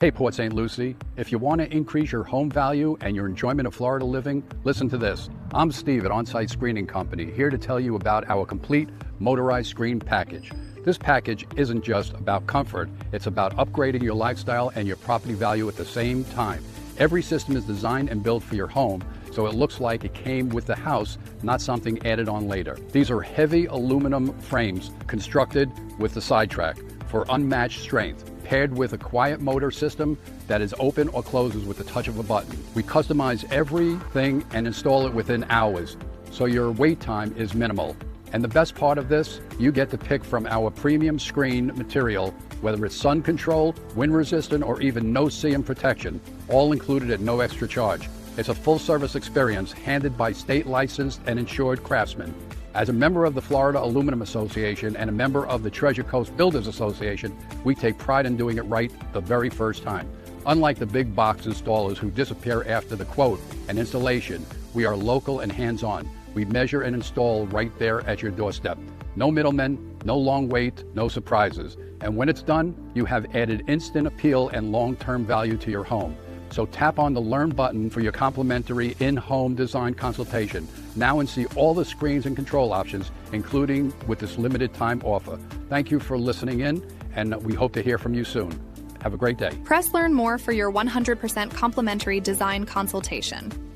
Hey, Port St. Lucie, if you want to increase your home value and your enjoyment of Florida living, listen to this. I'm Steve at On-Site Screening Company, here to tell you about our complete motorized screen package. This package isn't just about comfort, it's about upgrading your lifestyle and your property value at the same time. Every system is designed and built for your home, so it looks like it came with the house, not something added on later. These are heavy aluminum frames constructed with the sidetrack for unmatched strength, paired with a quiet motor system that is open or closes with the touch of a button. We customize everything and install it within hours, so your wait time is minimal. And the best part of this, you get to pick from our premium screen material, whether it's sun control, wind resistant, or even no seam protection, all included at no extra charge. It's a full service experience handed by state licensed and insured craftsmen. As a member of the Florida Aluminum Association and a member of the Treasure Coast Builders Association, we take pride in doing it right the very first time. Unlike the big box installers who disappear after the quote and installation, we are local and hands-on. We measure and install right there at your doorstep. No middlemen, no long wait, no surprises. And when it's done, you have added instant appeal and long-term value to your home. So tap on the Learn button for your complimentary in-home design consultation now and see all the screens and control options, including with this limited time offer. Thank you for listening in, and we hope to hear from you soon. Have a great day. Press Learn More for your 100% complimentary design consultation.